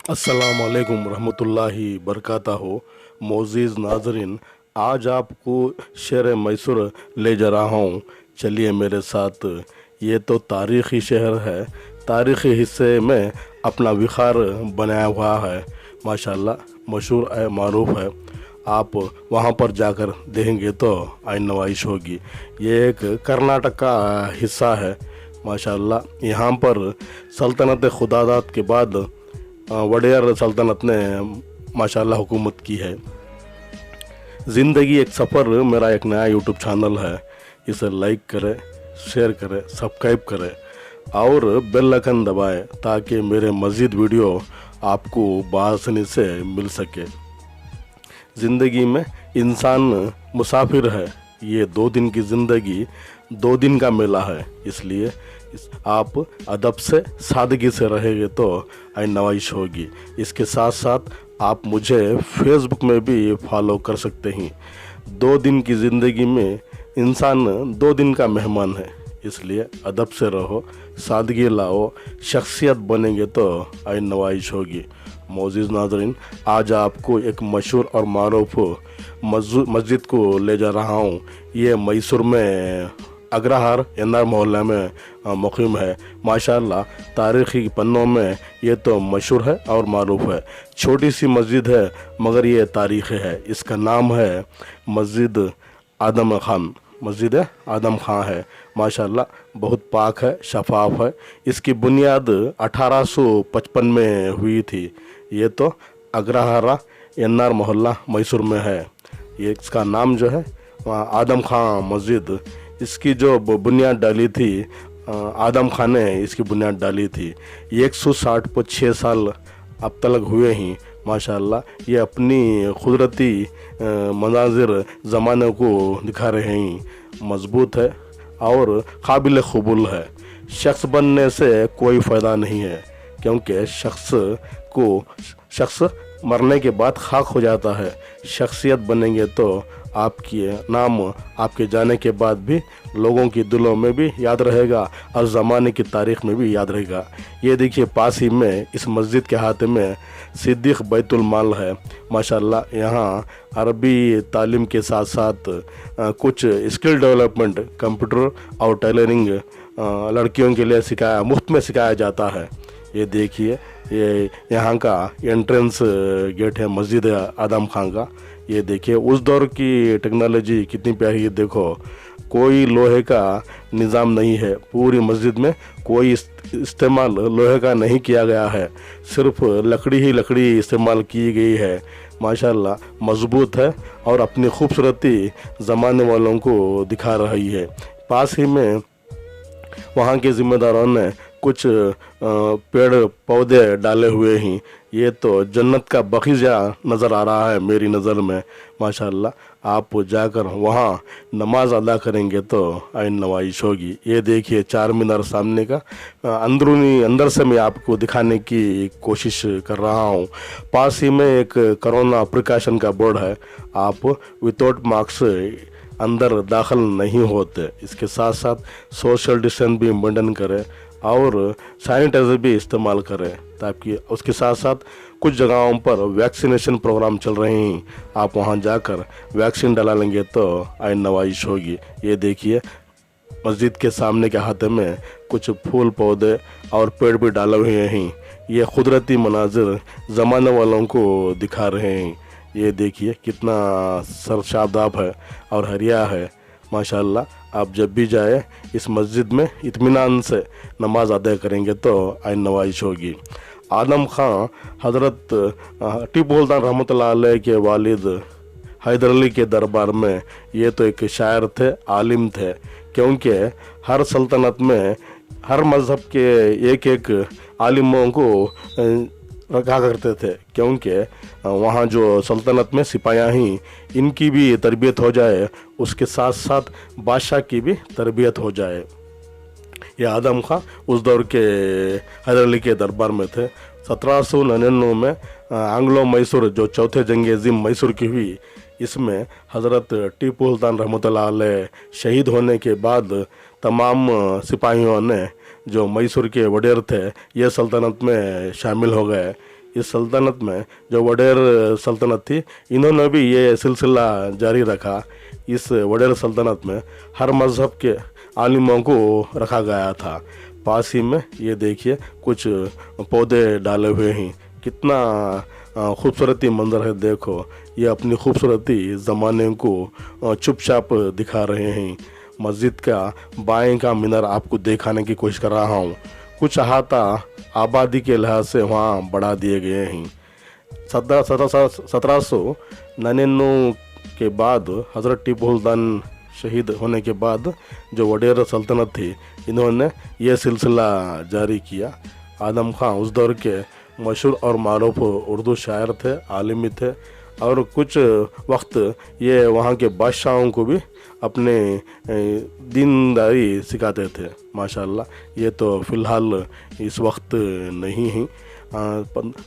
अस्सलाम वालेकुम रहमतुल्लाहि बरकातहू। मोअज़्ज़िज़ नाज़रीन, आज आपको शहर मैसूर ले जा रहा हूँ। चलिए मेरे साथ। ये तो तारीख़ी शहर है, तारीख़ी हिस्से में अपना विखार बनाया हुआ है। माशाल्लाह मशहूर है, मारूफ है। आप वहाँ पर जाकर देखेंगे तो आइन नवाइश होगी। ये एक कर्नाटक का हिस्सा है। माशाल्लाह यहाँ पर सल्तनत खुदादात के बाद वडेयर सल्तनत ने माशाल्लाह हुकूमत की है। ज़िंदगी एक सफ़र मेरा एक नया यूट्यूब चैनल है। इसे लाइक करें, शेयर करें, सब्सक्राइब करें और बेल आइकन दबाएं ताकि मेरे मज़ीद वीडियो आपको बआसानी से मिल सके। ज़िंदगी में इंसान मुसाफिर है। ये 2 दिन की ज़िंदगी 2 दिन का मेला है, इसलिए आप अदब से सादगी से रहेंगे तो आइन नवाइश होगी। इसके साथ साथ आप मुझे फेसबुक में भी फॉलो कर सकते हैं। 2 दिन की ज़िंदगी में इंसान 2 दिन का मेहमान है, इसलिए अदब से रहो, सादगी लाओ, शख्सियत बनेंगे तो आइन नवाइश होगी। मोअज़्ज़िज़ नाज़रीन, आज आपको एक मशहूर और मारूफ मस्जिद को ले जा रहा हूँ। ये मैसूर में अग्रहार एनआर मोहल्ला में मुक़ीम है। माशाल्लाह तारीख़ी पन्नों में ये तो मशहूर है और मारूफ है। छोटी सी मस्जिद है मगर ये तारीख़ है। इसका नाम है मस्जिद आदम खान। मस्जिद आदम खां है। माशाल्लाह बहुत पाक है, शफाफ है। इसकी बुनियाद 1855 में हुई थी। ये तो अग्रहारा एनआर मोहल्ला मैसूर में है। ये इसका नाम जो है आदम खां मस्जिद। इसकी जो बुनियाद डाली थी आदम खान ने इसकी बुनियाद डाली थी। 160 साल अब तक हुए ही। माशाल्लाह ये अपनी कुदरती मनाजिर ज़माने को दिखा रहे हैं। मजबूत है और काबिल कबूल है। शख्स बनने से कोई फ़ायदा नहीं है, क्योंकि शख्स मरने के बाद खाक हो जाता है। शख्सियत बनेंगे तो आपकी नाम आपके जाने के बाद भी लोगों की दिलों में भी याद रहेगा और ज़माने की तारीख़ में भी याद रहेगा। ये देखिए पास ही में इस मस्जिद के हाथ में सिद्दीक़ बैतुल माल है। माशाल्लाह यहाँ अरबी तालीम के साथ साथ कुछ स्किल डेवलपमेंट, कंप्यूटर और टेलरिंग लड़कियों के लिए मुफ्त में सिखाया जाता है। ये देखिए ये यहाँ का एंट्रेंस गेट है मस्जिद आदम खान का। ये देखिए उस दौर की टेक्नोलॉजी कितनी प्यारी है। देखो कोई लोहे का निज़ाम नहीं है। पूरी मस्जिद में कोई इस्तेमाल लोहे का नहीं किया गया है, सिर्फ लकड़ी इस्तेमाल की गई है। माशाल्लाह मजबूत है और अपनी खूबसूरती ज़माने वालों को दिखा रही है। पास ही में वहाँ के ज़िम्मेदारों ने कुछ पेड़ पौधे डाले हुए हैं। ये तो जन्नत का बगीचा नज़र आ रहा है मेरी नज़र में। माशाल्लाह आप जाकर वहाँ नमाज अदा करेंगे तो आइन नवाइश होगी। ये देखिए चार मीनार सामने का अंदर से मैं आपको दिखाने की कोशिश कर रहा हूँ। पास ही में एक कोरोना प्रिकॉशन का बोर्ड है। आप विदाउट मास्क अंदर दाखिल नहीं होते। इसके साथ साथ सोशल डिस्टेंस भी मेंटेन करें और सैनिटाइज़र भी इस्तेमाल करें, ताकि उसके साथ साथ कुछ जगहों पर वैक्सीनेशन प्रोग्राम चल रहे हैं। आप वहां जाकर वैक्सीन डला लेंगे तो आइन नवाइश होगी। ये देखिए मस्जिद के सामने के हाथ में कुछ फूल पौधे और पेड़ भी डाले हुए हैं। ये कुदरती मनाजिर ज़माने वालों को दिखा रहे हैं। ये देखिए कितना सरशादाब है और हरिया है। माशाल्लाह आप जब भी जाए इस मस्जिद में इत्मीनान से नमाज अदा करेंगे तो आइन नवाइश होगी। आदम खां हज़रत टीपू सुल्तान रहमतुल्लाह अलैह के वालिद हैदर अली के दरबार में ये तो एक शायर थे, आलिम थे, क्योंकि हर सल्तनत में हर मज़हब के एक आलिमों को रखा करते थे, क्योंकि वहाँ जो सल्तनत में सिपाहियाँ हैं इनकी भी तरबियत हो जाए, उसके साथ साथ बादशाह की भी तरबियत हो जाए। ये आदम खां उस दौर के हैदर अली के दरबार में थे। 1799 में आंग्लो मैसूर जो चौथे जंग अज़ीम मैसूर की हुई, इसमें हज़रत टीपू सुल्तान रहमतुल्लाह अलैह शहीद होने के बाद तमाम सिपाहियों ने जो मैसूर के वडेर थे ये सल्तनत में शामिल हो गए। इस सल्तनत में जो वडेर सल्तनत थी, इन्होंने भी ये सिलसिला जारी रखा। इस वडेर सल्तनत में हर मज़हब के आलिमों को रखा गया था। पास ही में ये देखिए कुछ पौधे डाले हुए हैं, कितना खूबसूरती मंजर है। देखो, ये अपनी खूबसूरती ज़माने को चुपचाप दिखा रहे हैं। मस्जिद का बाएं का मीनार आपको दिखाने की कोशिश कर रहा हूँ। कुछ अहाता आबादी के लिहाज से वहाँ बढ़ा दिए गए हैं। 1799 के बाद हज़रत टीपू सुल्तान शहीद होने के बाद जो वडेर सल्तनत थी, इन्होंने ये सिलसिला जारी किया। आदम खां उस दौर के मशहूर और मारूफ उर्दू शायर थे, आलिमी थे, और कुछ वक्त ये वहाँ के बादशाहों को भी अपने दीनदारी सिखाते थे। माशाल्लाह, ये तो फ़िलहाल इस वक्त नहीं है।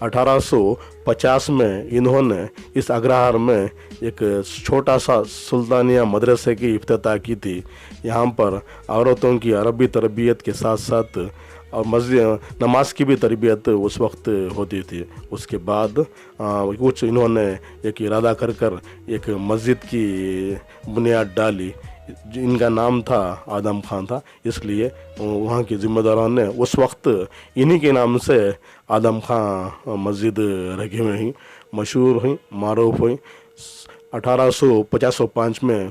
1850 में इन्होंने इस अग्रहार में एक छोटा सा सुल्तानिया मदरसे की इफ्तिताह की थी। यहाँ पर औरतों की अरबी तरबियत के साथ साथ और मस्जिद नमाज की भी तरबियत उस वक्त होती थी। उसके बाद कुछ इन्होंने एक इरादा कर कर एक मस्जिद की बुनियाद डाली। इनका नाम था आदम खां था, इसलिए वहाँ के ज़िम्मेदारों ने उस वक्त इन्हीं के नाम से आदम खां मस्जिद रखे हुए हैं, मशहूर हैं, मारूफ हैं। 1855 में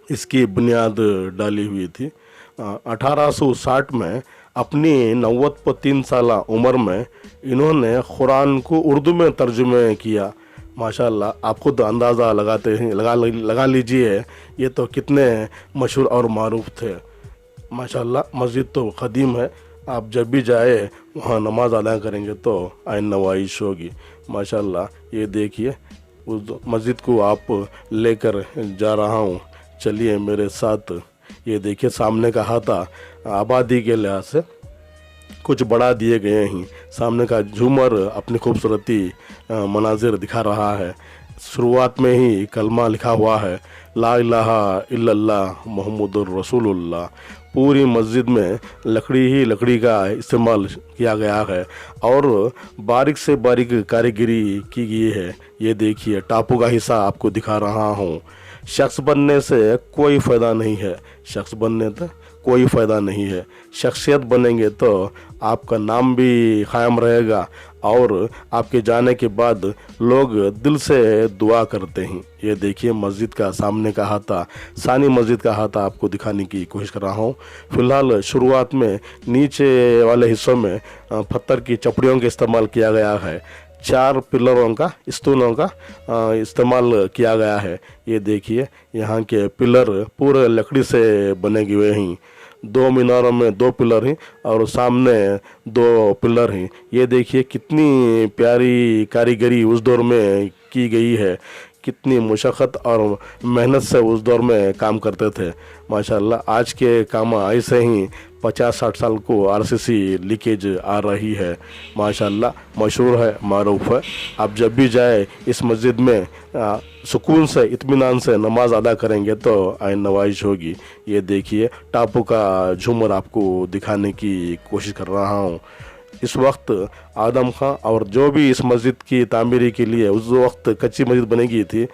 इसकी बुनियाद डाली हुई थी। 1860 में अपनी 93 साल उम्र में इन्होंने कुरान को उर्दू में तर्जुमे किया। माशाल्लाह, आप खुद अंदाज़ा लगाते हैं, लगा लीजिए ये तो कितने मशहूर और मारूफ थे। माशाल्लाह, मस्जिद तो क़दीम है, आप जब भी जाए वहाँ नमाज अदा करेंगे तो आइन नवाइश होगी। माशाल्लाह, ये देखिए उस मस्जिद को आप लेकर जा रहा हूँ, चलिए मेरे साथ। ये देखिए सामने का हाथा आबादी के लिहाज से कुछ बढ़ा दिए गए हैं। सामने का झूमर अपनी खूबसूरती मनाजिर दिखा रहा है। शुरुआत में ही कलमा लिखा हुआ है, ला इलाहा इल्लल्लाह मुहम्मदुर रसूलुल्लाह। पूरी मस्जिद में लकड़ी का इस्तेमाल किया गया है और बारीक से बारीक कारीगरी की गई है। ये देखिए टापू का हिस्सा आपको दिखा रहा हूँ। शख्स बनने से कोई फ़ायदा नहीं है, शख्स बनने से कोई फ़ायदा नहीं है। शख्सियत बनेंगे तो आपका नाम भी कायम रहेगा और आपके जाने के बाद लोग दिल से दुआ करते हैं। ये देखिए मस्जिद का सामने का हाथा, सानी मस्जिद का हाथा आपको दिखाने की कोशिश कर रहा हूँ। फ़िलहाल शुरुआत में नीचे वाले हिस्सों में पत्थर की चपड़ियों का इस्तेमाल किया गया है। 4 पिलरों का, स्तूलों का इस्तेमाल किया गया है। ये देखिए यहाँ के पिलर पूरे लकड़ी से बने हुए हैं। 2 मीनारों में 2 पिलर हैं और सामने 2 पिलर हैं। ये देखिए कितनी प्यारी कारीगरी उस दौर में की गई है, कितनी मुशक्क़त और मेहनत से उस दौर में काम करते थे। माशाल्लाह, आज के काम ऐसे ही 50-60 साल को आरसीसी लीकेज आ रही है। माशाल्लाह, मशहूर है, मारूफ है। आप जब भी जाए इस मस्जिद में सुकून से, इत्मीनान से नमाज अदा करेंगे तो आइन नवाइश होगी। ये देखिए टापू का झूमर आपको दिखाने की कोशिश कर रहा हूँ। इस वक्त आदम खां और जो भी इस मस्जिद की तामीरी के लिए उस वक्त कच्ची मस्जिद बनी गई थी,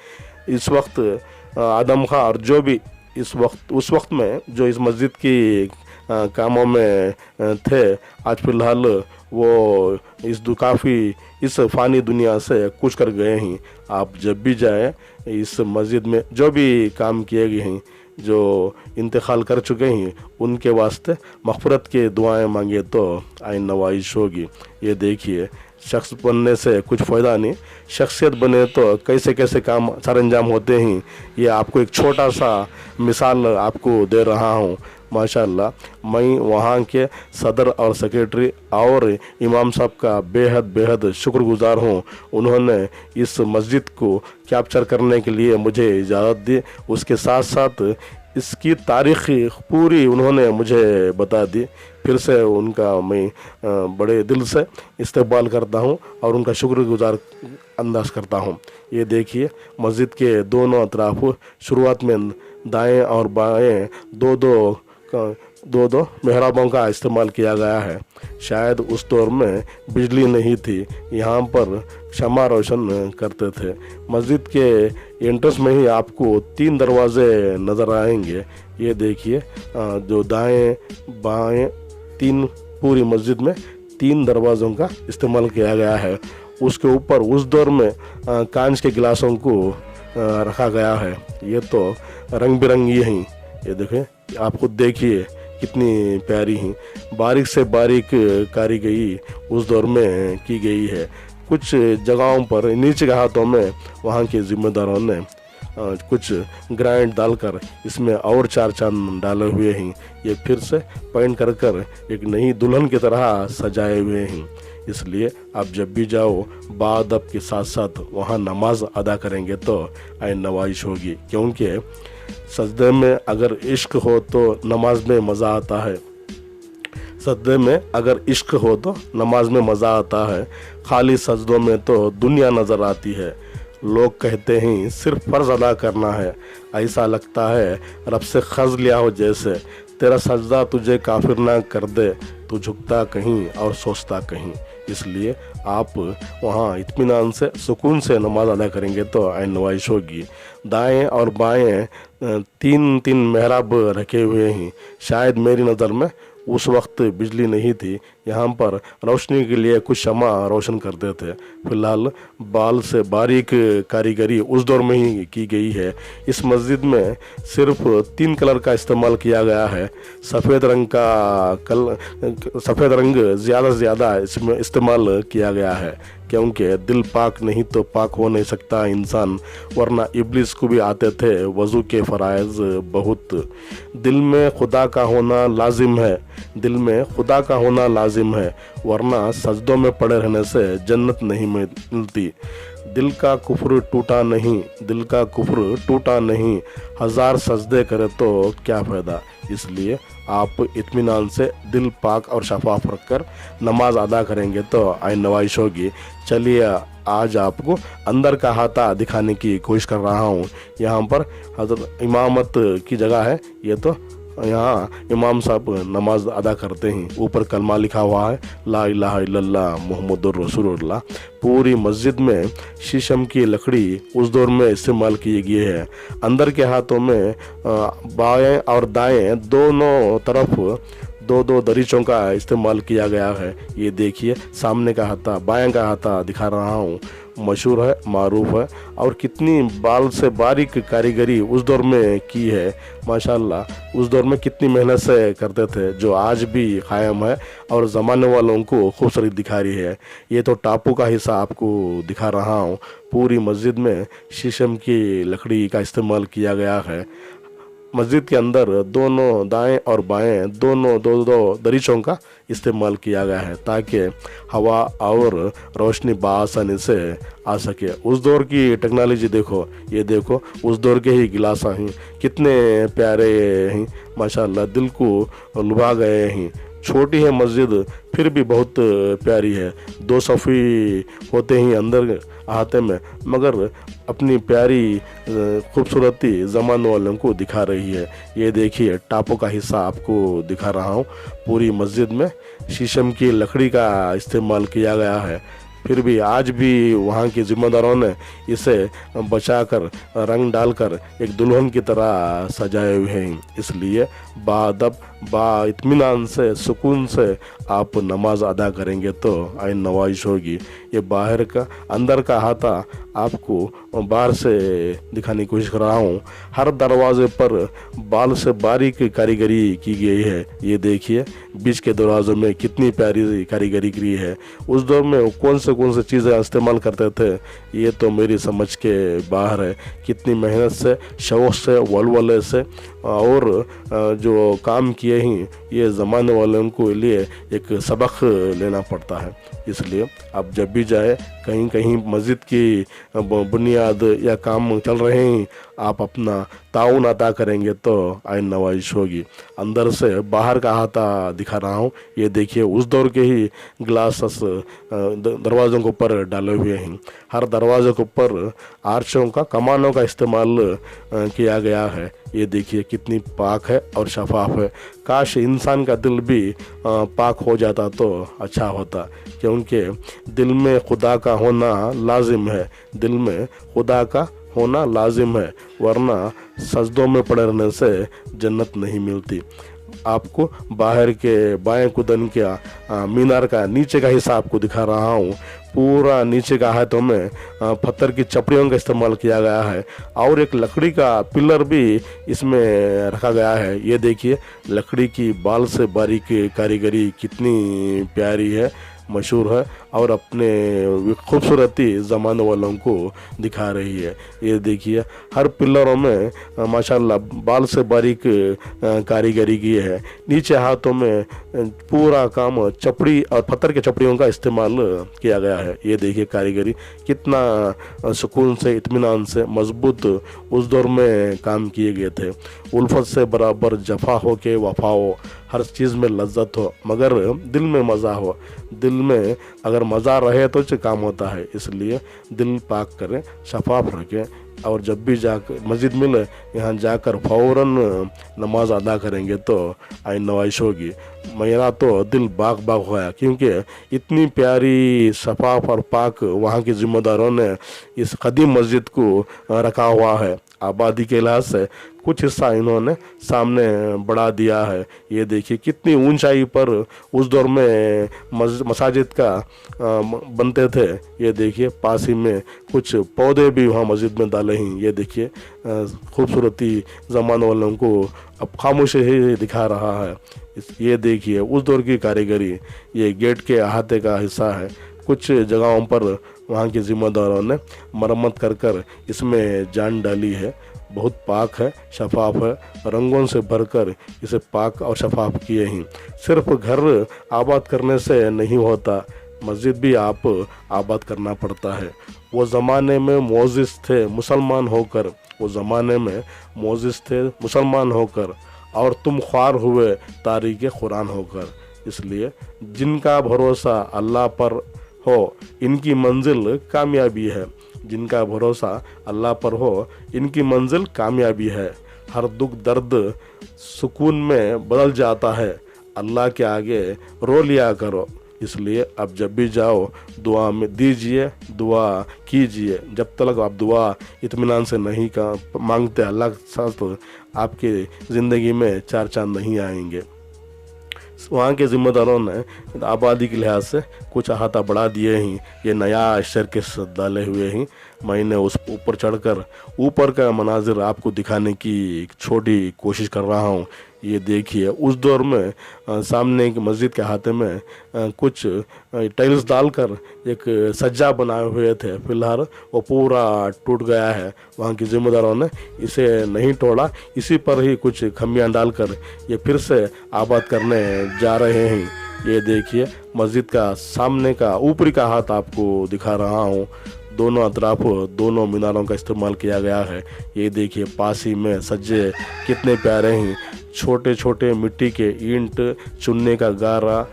इस वक्त आदम खां और जो भी उस वक्त में जो इस मस्जिद की कामों में थे, आज फ़िलहाल वो काफ़ी इस फ़ानी दुनिया से कुछ कर गए हैं। आप जब भी जाएं इस मस्जिद में जो भी काम किए गए हैं, जो इंतकाल कर चुके हैं, उनके वास्ते मग़फ़िरत की दुआएं मांगे तो आइन नवाइश होगी। ये देखिए शख्स बनने से कुछ फ़ायदा नहीं, शख्सियत बने तो कैसे कैसे काम सर अंजाम होते हैं। ये आपको एक छोटा सा मिसाल आपको दे रहा हूँ। माशाल्लाह, मैं वहाँ के सदर और सेक्रेटरी और इमाम साहब का बेहद शुक्रगुजार हूँ। उन्होंने इस मस्जिद को कैप्चर करने के लिए मुझे इजाज़त दी, उसके साथ साथ इसकी तारीख़ पूरी उन्होंने मुझे बता दी। फिर से उनका मैं बड़े दिल से इस्तकबाल करता हूँ और उनका शुक्रगुजार अंदाज़ करता हूँ। ये देखिए मस्जिद के दोनों अतराफ शुरुआत में दाएं और बाएं 2-2 दो दो मेहराबों का इस्तेमाल किया गया है। शायद उस दौर में बिजली नहीं थी, यहाँ पर शम्मा रोशन करते थे। मस्जिद के एंट्रेंस में ही आपको 3 दरवाजे नज़र आएंगे। ये देखिए, जो दाएं बाएं 3, पूरी मस्जिद में 3 दरवाज़ों का इस्तेमाल किया गया है। उसके ऊपर उस दौर में कांच के गिलासों को रखा गया है। ये तो रंग बिरंगी हैं। ये देखें, आप खुद देखिए कितनी प्यारी हैं। बारीक से बारीक कारीगरी उस दौर में की गई है। कुछ जगहों पर नीचे के हाथों में वहाँ के ज़िम्मेदारों ने कुछ ग्राइंड डालकर इसमें और 4 चांद डाले हुए हैं। ये फिर से पेंट कर कर एक नई दुल्हन की तरह सजाए हुए हैं। इसलिए आप जब भी जाओ बाअदब के साथ साथ वहाँ नमाज अदा करेंगे तो आइन नवाइश होगी, क्योंकि सजदे में अगर इश्क हो तो नमाज में मज़ा आता है। सजदे में अगर इश्क हो तो नमाज में मज़ा आता है। खाली सजदों में तो दुनिया नज़र आती है। लोग कहते हैं सिर्फ फ़र्ज अदा करना है। ऐसा लगता है रब से क़र्ज़ लिया हो जैसे। तेरा सजदा तुझे काफिर ना कर दे, तू झुकता कहीं और सोचता कहीं। इसलिए आप वहाँ इत्मीनान से सुकून से नमाज अदा करेंगे तो आइन नवाइश होगी। दाएं और बाएं 3-3 मेहराब रखे हुए हैं। शायद मेरी नज़र में उस वक्त बिजली नहीं थी, यहाँ पर रोशनी के लिए कुछ शम्मा रोशन करते थे। फिलहाल बाल से बारीक कारीगरी उस दौर में ही की गई है। इस मस्जिद में सिर्फ 3 कलर का इस्तेमाल किया गया है। सफ़ेद रंग ज़्यादा से ज़्यादा इसमें इस्तेमाल किया गया है, क्योंकि दिल पाक नहीं तो पाक हो नहीं सकता इंसान, वरना इब्लिस को भी आते थे वज़ू के फ़राइज़ बहुत। दिल में खुदा का होना लाजिम है, दिल में खुदा का होना लाजिम है, वरना सजदों में पड़े रहने से जन्नत नहीं मिलती। दिल का कुफ्र टूटा नहीं, दिल का कुफ्र टूटा नहीं, 1000 सजदे करे तो क्या फ़ायदा। इसलिए आप इत्मीनान से दिल पाक और शफाफ रखकर नमाज अदा करेंगे तो आइन नवाइश होगी। चलिए आज आपको अंदर का हाथा दिखाने की कोशिश कर रहा हूँ। यहाँ पर हज़रत इमामत की जगह है। ये तो यहाँ इमाम साहब नमाज अदा करते हैं। ऊपर कलमा लिखा हुआ है, ला इलाहा इल्लल्लाह मुहम्मदुर रसूलुल्लाह। पूरी मस्जिद में शीशम की लकड़ी उस दौर में इस्तेमाल की गई है। अंदर के हाथों में बाएं और दाएं दोनों तरफ 2-2 दरीचों का इस्तेमाल किया गया है। ये देखिए, सामने का हाथा, बाएं का हाथा दिखा रहा हूँ। मशहूर है, मारूफ है, और कितनी बाल से बारीक कारीगरी उस दौर में की है। माशाल्लाह, उस दौर में कितनी मेहनत से करते थे, जो आज भी कायम है और ज़माने वालों को खूबसूरत दिखा रही है। ये तो टापू का हिस्सा आपको दिखा रहा हूँ। पूरी मस्जिद में शीशम की लकड़ी का इस्तेमाल किया गया है। मस्जिद के अंदर दोनों दाएं और बाएं दोनों 2-2 दरीचों का इस्तेमाल किया गया है, ताकि हवा और रोशनी बआसानी से आ सके। उस दौर की टेक्नोलॉजी देखो, ये देखो, उस दौर के ही गिलास हैं, कितने प्यारे हैं माशाल्लाह, दिल को लुभा गए हैं। छोटी है मस्जिद, फिर भी बहुत प्यारी है। 2 सफ़ी होते ही अंदर आते में, मगर अपनी प्यारी खूबसूरती ज़माने वालों को दिखा रही है। ये देखिए, टापू का हिस्सा आपको दिखा रहा हूँ। पूरी मस्जिद में शीशम की लकड़ी का इस्तेमाल किया गया है। फिर भी आज भी वहाँ के ज़िम्मेदारों ने इसे बचाकर रंग डालकर एक दुल्हन की तरह सजाए हुए हैं। इसलिए बाअदब इत्मीनान से सुकून से आप नमाज अदा करेंगे तो आइन नवाइश होगी। ये बाहर का अंदर का हाथा आपको बाहर से दिखाने की कोशिश कर रहा हूँ। हर दरवाजे पर बाल से बारीक कारीगरी की गई है। ये देखिए, बीच के दरवाज़ों में कितनी प्यारी कारीगरी की है। उस दौर में कौन से चीज़ें इस्तेमाल करते थे, ये तो मेरी समझ के बाहर है। कितनी मेहनत से, शौक़ से, वलवले से और जो काम किए हैं, ये ज़माने वालों को लिए एक सबक लेना पड़ता है। इसलिए आप जब भी जाए, कहीं कहीं मस्जिद की बुनियाद या काम चल रहे हैं, आप अपना ताउन अदा करेंगे तो आइन नवाजिश होगी। अंदर से बाहर का अहाता दिखा रहा हूँ। ये देखिए उस दौर के ही ग्लासेस दरवाज़ों के ऊपर डाले हुए हैं। हर दरवाजे के ऊपर आर्चों का, कमानों का इस्तेमाल किया गया है। ये देखिए कितनी पाक है और शफाफ है। काश इंसान का दिल भी पाक हो जाता तो अच्छा होता, क्योंकि दिल में खुदा का होना लाजिम है। दिल में खुदा का होना लाजिम है, वरना सजदों में पड़े रहने से जन्नत नहीं मिलती। आपको बाहर के बाएं कुदन के मीनार का नीचे का हिस्सा आपको दिखा रहा हूँ। पूरा नीचे का हाथों में पत्थर की चपड़ियों का इस्तेमाल किया गया है और एक लकड़ी का पिलर भी इसमें रखा गया है। ये देखिए लकड़ी की बाल से बारीक कारीगरी कितनी प्यारी है, मशहूर है और अपने खूबसूरती ज़माने वालों को दिखा रही है। ये देखिए हर पिलरों में माशाल्लाह बाल से बारीक कारीगरी की है। नीचे हाथों में पूरा काम चपड़ी और पत्थर के चपड़ियों का इस्तेमाल किया गया है। ये देखिए कारीगरी कितना सुकून से, इत्मीनान से, मजबूत उस दौर में काम किए गए थे। उल्फत से बराबर जफा हो के वफा हो, हर चीज़ में लज्जत हो मगर दिल में मज़ा हो। दिल में अगर मज़ा रहे तो काम होता है। इसलिए दिल पाक करें, शफाफ रखें और जब भी जाकर मस्जिद मिले यहाँ जाकर फ़ौरन नमाज अदा करेंगे तो आइन नवाजिश होगी। मेरा तो दिल बाग बाग होया, क्योंकि इतनी प्यारी शफाफ और पाक वहाँ के ज़िम्मेदारों ने इस कदीम मस्जिद को रखा हुआ है। आबादी के लिहाज से कुछ हिस्सा इन्होंने सामने बढ़ा दिया है। ये देखिए कितनी ऊंचाई पर उस दौर में मसाजिद का बनते थे। ये देखिए पास ही में कुछ पौधे भी वहाँ मस्जिद में डाले हैं। ये देखिए खूबसूरती ज़माने वालों को अब खामोशी ही दिखा रहा है। ये देखिए उस दौर की कारीगरी, ये गेट के अहाते का हिस्सा है। कुछ जगहों पर वहाँ के ज़िम्मेदारों ने मरम्मत कर इसमें जान डाली है। बहुत पाक है, शफाफ है, रंगों से भरकर इसे पाक और शफाफ किए हैं। सिर्फ घर आबाद करने से नहीं होता, मस्जिद भी आप आबाद करना पड़ता है। वो ज़माने में मोअज़्ज़िज़ थे मुसलमान होकर, वो ज़माने में मोअज़्ज़िज़ थे मुसलमान होकर, और तुम ख्वार हुए तारीक़ कुरान होकर। इसलिए जिनका भरोसा अल्लाह पर हो इनकी मंजिल कामयाबी है। जिनका भरोसा अल्लाह पर हो इनकी मंजिल कामयाबी है। हर दुख दर्द सुकून में बदल जाता है। अल्लाह के आगे रो लिया करो। इसलिए अब जब भी जाओ दुआ में दीजिए, दुआ कीजिए। जब तक आप दुआ इत्मीनान से नहीं मांगते अल्लाह के साथ, आपके ज़िंदगी में चार चांद नहीं आएंगे। वहाँ के ज़िम्मेदारों ने आबादी के लिहाज से कुछ अहाता बढ़ा दिए हैं। ये नया शर्कस डाले हुए हैं। मैंने उस ऊपर चढ़कर ऊपर का मनाजिर आपको दिखाने की एक छोटी कोशिश कर रहा हूँ। ये देखिए उस दौर में सामने की मस्जिद के अहाते में कुछ टाइल्स डालकर एक सज्जा बनाए हुए थे। फिलहाल वो पूरा टूट गया है। वहाँ के ज़िम्मेदारों ने इसे नहीं तोड़ा, इसी पर ही कुछ खमियाँ डालकर ये फिर से आबाद करने जा रहे हैं। ये देखिए मस्जिद का सामने का ऊपरी का हाथ आपको दिखा रहा हूँ। दोनों अतराफ दोनों मीनारों का इस्तेमाल किया गया है। ये देखिए पास ही में सज्जे कितने प्यारे हैं। छोटे छोटे मिट्टी के ईंट, चुनने का गारा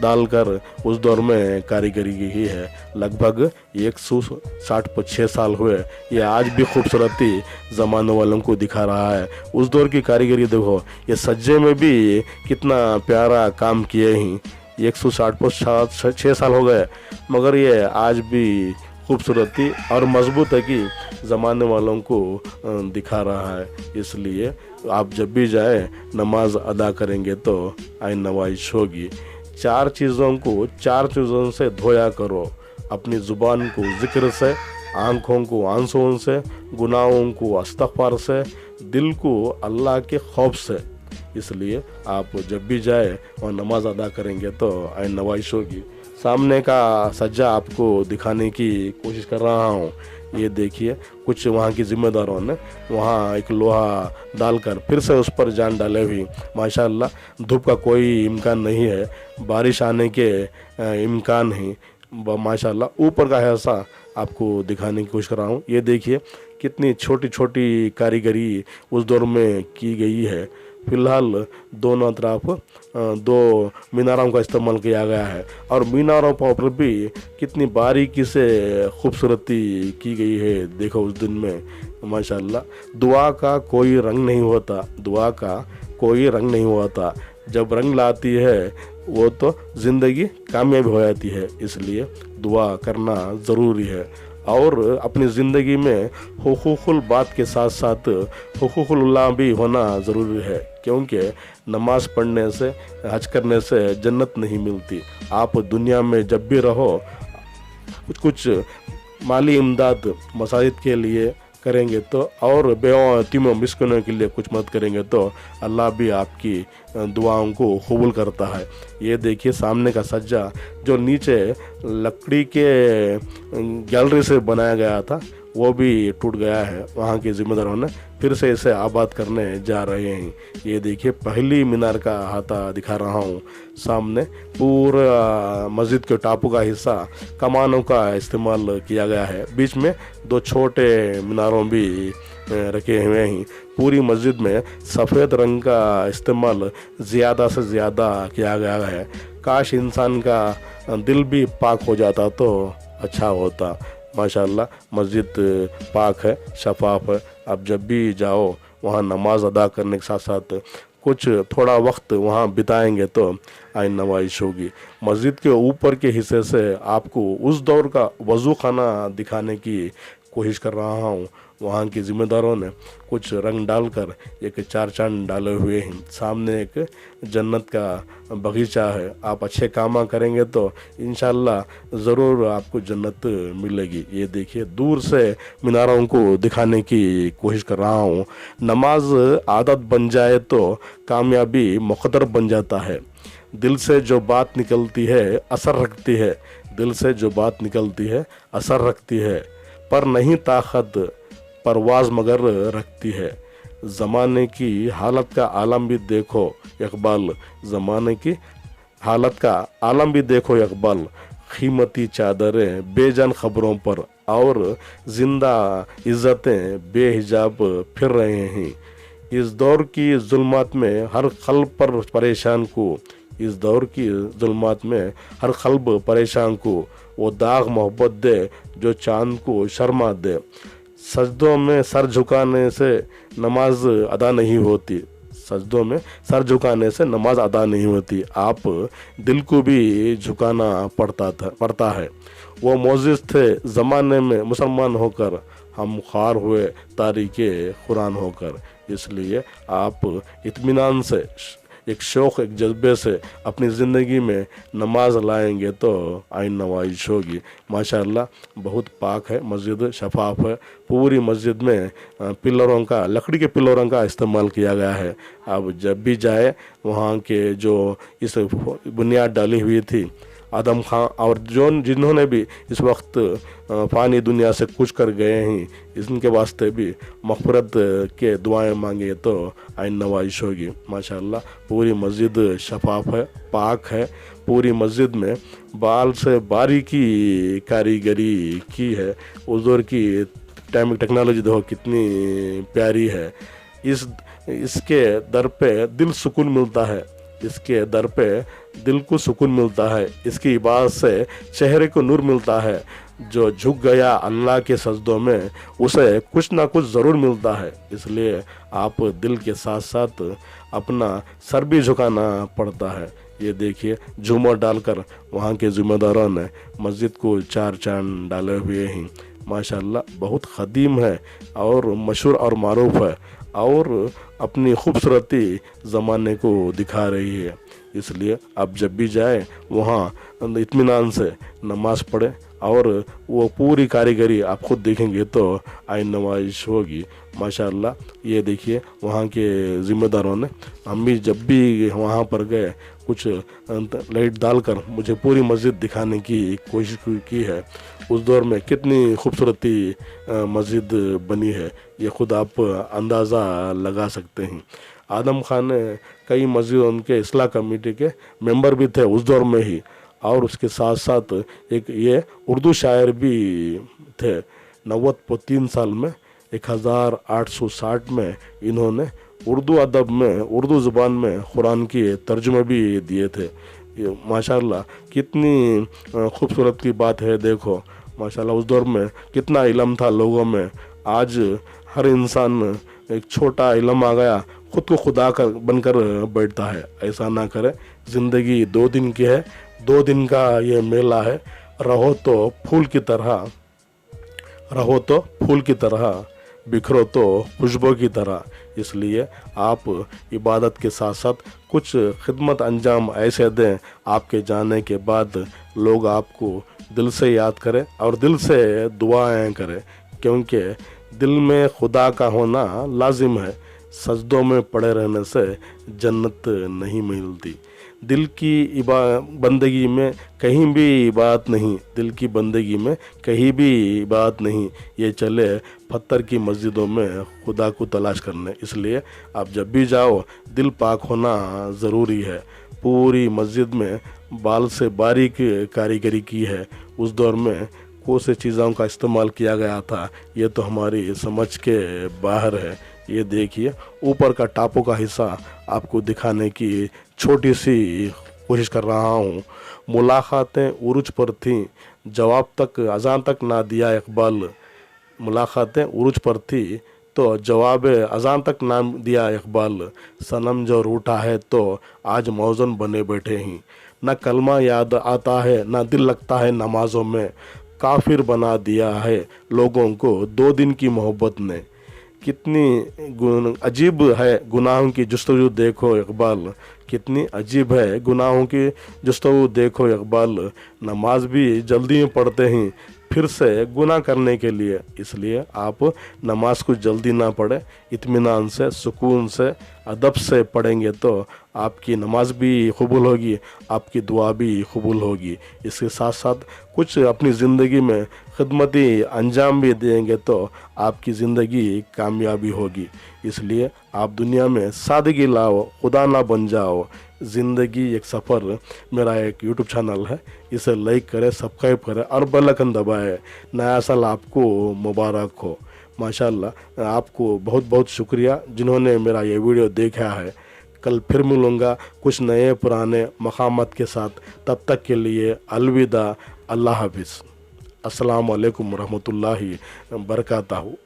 डालकर उस दौर में कारीगरी की है। लगभग 160 साल हुए। ये आज भी खूबसूरती ज़माने वालों को दिखा रहा है। उस दौर की कारीगरी देखो, ये सज्जे में भी कितना प्यारा काम किए हैं। 160 साल हो गए मगर ये आज भी खूबसूरती और मजबूत है कि ज़माने वालों को दिखा रहा है। इसलिए आप जब भी जाए नमाज अदा करेंगे तो आइन नवाजिश होगी। चार चीज़ों से धोया करो। अपनी ज़ुबान को ज़िक्र से, आँखों को आंसुओं से, गुनाहों को इस्तिग़फ़ार से, दिल को अल्लाह के खौफ से। इसलिए आप जब भी जाए और नमाज अदा करेंगे तो आइन नवाजिश होगी। सामने का सज्जा आपको दिखाने की कोशिश कर रहा हूँ। ये देखिए कुछ वहाँ के ज़िम्मेदारों ने वहाँ एक लोहा डालकर फिर से उस पर जान डाले हुई। माशाल्लाह धूप का कोई इम्कान नहीं है, बारिश आने के इम्कान ही। माशाल्लाह ऊपर का हिस्सा आपको दिखाने की कोशिश कर रहा हूँ। ये देखिए कितनी छोटी छोटी कारीगरी उस दौर में की गई है। फिलहाल दोनों तरफ दो मीनारों का इस्तेमाल किया गया है और मीनारों पर भी कितनी बारीकी से खूबसूरती की गई है। देखो उस दिन में माशाल्लाह दुआ का कोई रंग नहीं होता, दुआ का कोई रंग नहीं होता, जब रंग लाती है वो तो ज़िंदगी कामयाब हो जाती है। इसलिए दुआ करना ज़रूरी है और अपनी ज़िंदगी में हुकूकुल बात के साथ साथ हुकूकुल्लाह भी होना ज़रूरी है, क्योंकि नमाज़ पढ़ने से हज करने से जन्नत नहीं मिलती। आप दुनिया में जब भी रहो कुछ माली इमदाद मसाजिद के लिए करेंगे तो और बेवा यतीमों मिस्किनों के लिए कुछ मदद करेंगे तो अल्लाह भी आपकी दुआओं को कबूल करता है। ये देखिए सामने का सज्जा जो नीचे लकड़ी के गैलरी से बनाया गया था वो भी टूट गया है। वहाँ के ज़िम्मेदारों ने फिर से इसे आबाद करने जा रहे हैं। ये देखिए पहली मीनार का अहाता दिखा रहा हूँ। सामने पूरा मस्जिद के टापू का हिस्सा कमानों का इस्तेमाल किया गया है। बीच में दो छोटे मीनारों भी रखे हुए हैं। पूरी मस्जिद में सफ़ेद रंग का इस्तेमाल ज़्यादा से ज़्यादा किया गया है। काश इंसान का दिल भी पाक हो जाता तो अच्छा होता। माशाल्लाह मस्जिद पाक है, शफाफ है। आप जब भी जाओ वहाँ नमाज अदा करने के साथ साथ कुछ थोड़ा वक्त वहाँ बिताएंगे तो आइन नवाइश होगी। मस्जिद के ऊपर के हिस्से से आपको उस दौर का वज़ू खाना दिखाने की कोशिश कर रहा हूँ। वहाँ के ज़िम्मेदारों ने कुछ रंग डालकर एक चार चांद डाले हुए हैं। सामने एक जन्नत का बगीचा है। आप अच्छे काम करेंगे तो इंशाल्लाह ज़रूर आपको जन्नत मिलेगी। ये देखिए दूर से मीनारों को दिखाने की कोशिश कर रहा हूँ। नमाज आदत बन जाए तो कामयाबी मुक़द्दर बन जाता है। दिल से जो बात निकलती है असर रखती है, दिल से जो बात निकलती है असर रखती है, पर नहीं ताकत परवाज़ मगर रखती है। ज़माने की हालत का आलम भी देखो इकबाल, ज़माने की हालत का आलम भी देखो इकबाल, कीमती चादरें बेजान ख़बरों पर और ज़िंदा इज़्ज़तें बेहिजाब फिर रहे हैं। इस दौर की ज़ुल्मात में हर क़ल्ब पर परेशान को, इस दौर की ज़ुल्मात में हर क़ल्ब परेशान को वो दाग मोहब्बत दे जो चाँद को शर्मा दे। सजदों में सर झुकाने से नमाज अदा नहीं होती, सजदों में सर झुकाने से नमाज अदा नहीं होती। आप दिल को भी झुकाना पड़ता है। वो मोजिज़ थे ज़माने में मुसलमान होकर, हम ख्वार हुए तारीके कुरान होकर। इसलिए आप इत्मीनान से एक शौक़ एक जज्बे से अपनी ज़िंदगी में नमाज लाएंगे तो आइन नवाइश होगी। माशाअल्लाह बहुत पाक है मस्जिद, शफाफ है। पूरी मस्जिद में पिलरों का, लकड़ी के पिलरों का इस्तेमाल किया गया है। अब जब भी जाए वहाँ के जो इस बुनियाद डाली हुई थी आदम खां और जिन्होंने भी इस वक्त फ़ानी दुनिया से कुछ कर गए हैं, इनके वास्ते भी मग़फ़िरत के दुआएं मांगे तो आइन नवाइश होगी। माशाअल्लाह पूरी मस्जिद शफाफ है, पाक है। पूरी मस्जिद में बाल से बारीकी कारीगरी की है। उस दौर की टेक्नोलॉजी देखो कितनी प्यारी है। इसके दर पे दिल सुकून मिलता है, इसके दर पे दिल को सुकून मिलता है। इसकी इबादत से चेहरे को नूर मिलता है। जो झुक गया अल्लाह के सजदों में उसे कुछ ना कुछ ज़रूर मिलता है। इसलिए आप दिल के साथ साथ अपना सर भी झुकाना पड़ता है। ये देखिए झूमर डालकर वहाँ के ज़िम्मेदारों ने मस्जिद को चार चांद डाले हुए हैं। माशाअल्लाह बहुत ख़दीम है और मशहूर और मारूफ है और अपनी खूबसूरती ज़माने को दिखा रही है। इसलिए आप जब भी जाए वहाँ इत्मीनान से नमाज़ पढ़ें और वो पूरी कारीगरी आप खुद देखेंगे तो आइन नवाइश होगी। माशाअल्लाह ये देखिए वहाँ के ज़िम्मेदारों ने, हम भी जब भी वहाँ पर गए कुछ लाइट डालकर मुझे पूरी मस्जिद दिखाने की कोशिश की है। उस दौर में कितनी खूबसूरती मस्जिद बनी है ये खुद आप अंदाज़ा लगा सकते हैं। आदम खान ने कई मस्जिद उनके इस्लाह कमेटी के मेंबर भी थे उस दौर में ही اور उसके साथ साथ एक ये उर्दू शायर भी थे। 93 साल में 1860 में इन्होंने उर्दू अदब में, उर्दू ज़ुबान में कुरान की तर्जुमे भी दिए थे। ये माशाल्लाह कितनी खूबसूरत की बात है। देखो माशाल्लाह उस दौर में कितना इल्म था लोगों में। आज हर इंसान एक छोटा इल्म आ गया खुद को खुदा कर बनकर बैठता है। ऐसा ना करे। ज़िंदगी 2 दिन की है, 2 दिन का ये मेला है। रहो तो फूल की तरह, रहो तो फूल की तरह, बिखरो तो खुशबू की तरह। इसलिए आप इबादत के साथ साथ कुछ खिदमत अंजाम ऐसे दें आपके जाने के बाद लोग आपको दिल से याद करें और दिल से दुआएं करें, क्योंकि दिल में खुदा का होना लाजिम है। सजदों में पड़े रहने से जन्नत नहीं मिलती। दिल की बंदगी में कहीं भी बात नहीं, दिल की बंदगी में कहीं भी बात नहीं। ये चले पत्थर की मस्जिदों में खुदा को तलाश करने। इसलिए आप जब भी जाओ दिल पाक होना ज़रूरी है। पूरी मस्जिद में बाल से बारीक कारीगरी की है। उस दौर में कौन से चीज़ों का इस्तेमाल किया गया था ये तो हमारी समझ के बाहर है। ये देखिए ऊपर का टापू का हिस्सा आपको दिखाने की छोटी सी कोशिश कर रहा हूँ। मुलाकातें उरूज पर थीं, जवाब तक अज़ान तक ना दिया इकबाल। मुलाकातें उरूज पर थी तो जवाब अज़ान तक ना दिया इकबाल। सनम जो रूठा है तो आज मौज़न बने बैठे हैं। न कलमा याद आता है न दिल लगता है नमाज़ों में। काफिर बना दिया है लोगों को 2 दिन की मोहब्बत ने। कितनी अजीब है गुनाहों की जुस्तजू देखो इकबाल। कितनी अजीब है गुनाहों की जुस्तजू देखो इकबाल। नमाज भी जल्दी में पढ़ते हैं फिर से गुनाह करने के लिए। इसलिए आप नमाज को जल्दी ना पढ़े, इत्मीनान से, सुकून से, अदब से पढ़ेंगे तो आपकी नमाज भी कबूल होगी, आपकी दुआ भी कबूल होगी। इसके साथ साथ कुछ अपनी ज़िंदगी में खिदमती अंजाम भी देंगे तो आपकी ज़िंदगी कामयाबी होगी। इसलिए आप दुनिया में सादगी लाओ, खुदा ना बन जाओ। ज़िंदगी एक सफ़र मेरा एक यूट्यूब चैनल है, इसे लाइक करें, सब्सक्राइब करें और बेल आइकन दबाएं। नया साल आपको मुबारक हो। माशाल्लाह आपको बहुत बहुत शुक्रिया जिन्होंने मेरा ये वीडियो देखा है। कल फिर मिलूँगा कुछ नए पुराने मकामात के साथ। तब तक के लिए अलविदा, अल्लाह हाफिज़। अस्सलाम वालेकुम रहमतुल्लाहि बरकातहू।